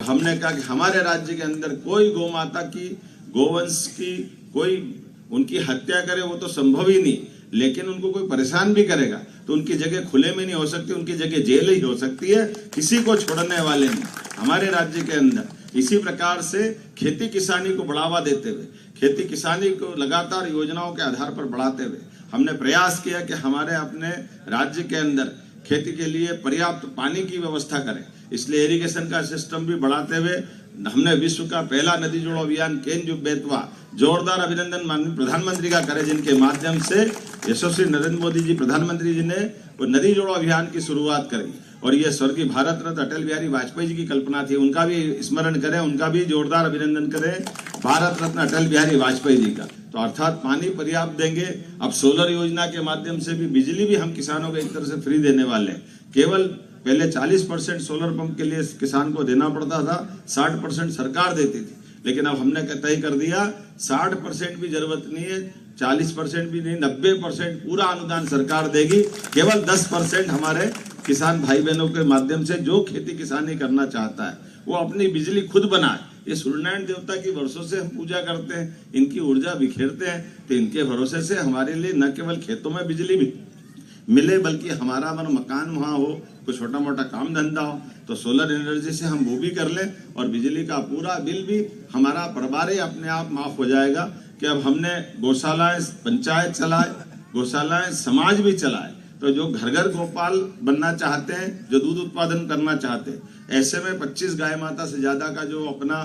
हमने कहा कि हमारे राज्य के अंदर कोई गौ माता की, गोवंश की कोई उनकी हत्या करे वो तो संभव ही नहीं, लेकिन उनको कोई परेशान भी करेगा तो उनकी जगह खुले में नहीं हो सकती, उनकी जगह जेल ही हो सकती है, किसी को छोड़ने वाले नहीं हमारे राज्य के अंदर। इसी प्रकार से खेती किसानी को बढ़ावा देते हुए, खेती किसानी को लगातार योजनाओं के आधार पर बढ़ाते हुए हमने प्रयास किया कि हमारे अपने राज्य के अंदर खेती के लिए पर्याप्त पानी की व्यवस्था करें। इसलिए इरिगेशन का सिस्टम भी बढ़ाते हुए हमने विश्व का पहला नदी जोड़ो अभियान केन बेतवा, जोरदार अभिनंदन माननीय प्रधानमंत्री का करें, जिनके माध्यम से यशस्वी नरेंद्र मोदी जी प्रधानमंत्री जी ने वो नदी जोड़ो अभियान की शुरुआत करी। और ये स्वर्गीय भारत रत्न अटल बिहारी वाजपेयी जी की कल्पना थी, उनका भी स्मरण करें, उनका भी जोरदार अभिनंदन करें, भारत रत्न अटल बिहारी वाजपेयी जी का। तो अर्थात पानी पर्याप्त देंगे। अब सोलर योजना के माध्यम से भी बिजली भी हम किसानों को एक तरह से फ्री देने वाले हैं। केवल पहले 40% सोलर पंप के लिए किसान को देना पड़ता था, 60% सरकार देती थी, लेकिन अब हमने तय कर दिया 60% भी जरूरत नहीं है, 40% भी नहीं, 90% पूरा अनुदान सरकार देगी। केवल 10% हमारे किसान भाई बहनों के माध्यम से जो खेती किसानी करना चाहता है वो अपनी बिजली खुद बनाए। ये सूर्यनारायण देवता की वर्षों से हम पूजा करते हैं, इनकी ऊर्जा बिखेरते हैं, तो इनके भरोसे से हमारे लिए न केवल खेतों में बिजली भी मिले बल्कि हमारा मकान वहाँ हो, कोई छोटा मोटा काम धंधा हो तो सोलर एनर्जी से हम वो भी कर लें और बिजली का पूरा बिल भी हमारा बराबर अपने आप माफ हो जाएगा। कि अब हमने गौशालाएं पंचायत चलाए, गौशालाएं समाज भी चलाए, तो जो घर घर गोपाल बनना चाहते हैं, जो दूध उत्पादन करना चाहते हैं, ऐसे में 25 गाय माता से ज्यादा का जो अपना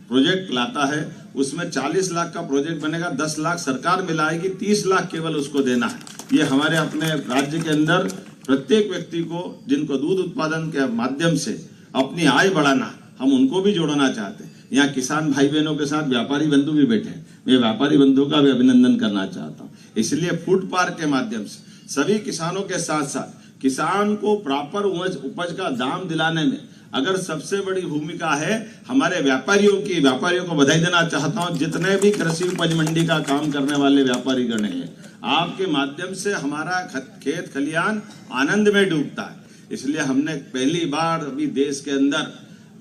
प्रोजेक्ट लाता है उसमें 40 लाख का प्रोजेक्ट बनेगा, 10 लाख सरकार मिलाएगी, 30 लाख केवल उसको देना है। ये हमारे अपने राज्य के अंदर प्रत्येक व्यक्ति को जिनको दूध उत्पादन के माध्यम से अपनी आय बढ़ाना, हम उनको भी जोड़ना चाहते हैं। यहाँ किसान भाई बहनों के साथ व्यापारी बंधु भी बैठे हैं, मैं व्यापारी बंधु का भी अभिनंदन करना चाहता हूँ। इसलिए फूड पार्क के माध्यम से सभी किसानों के साथ साथ किसान को प्रॉपर उपज का दाम दिलाने में अगर सबसे बड़ी भूमिका है हमारे व्यापारियों की, व्यापारियों को बधाई देना चाहता हूं। जितने भी कृषि उपज मंडी का काम करने वाले व्यापारी गण हैं, आपके माध्यम से हमारा खेत खलियान आनंद में डूबता है। इसलिए हमने पहली बार अभी देश के अंदर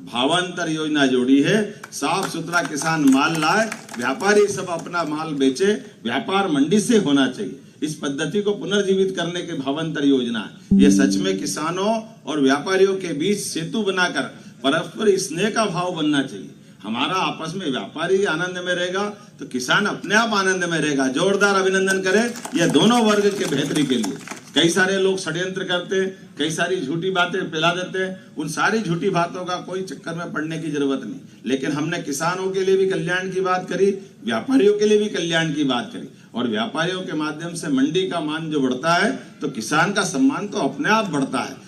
भावांतर योजना जोड़ी है। साफ सुथरा किसान माल लाए, व्यापारी सब अपना माल बेचे, व्यापार मंडी से होना चाहिए। इस पद्धति को पुनर्जीवित करने के भावांतर योजना है। ये सच में किसानों और व्यापारियों के बीच सेतु बनाकर परस्पर स्नेह का भाव बनना चाहिए। हमारा आपस में व्यापारी आनंद में रहेगा तो किसान अपने आप आनंद में रहेगा। जोरदार अभिनंदन करें ये दोनों वर्ग के बेहतरी के लिए। कई सारे लोग षड्यंत्र करते हैं, कई सारी झूठी बातें फैला देते हैं, उन सारी झूठी बातों का कोई चक्कर में पड़ने की जरूरत नहीं। लेकिन हमने किसानों के लिए भी कल्याण की बात करी, व्यापारियों के लिए भी कल्याण की बात करी, और व्यापारियों के माध्यम से मंडी का मान जो बढ़ता है तो किसान का सम्मान तो अपने आप बढ़ता है।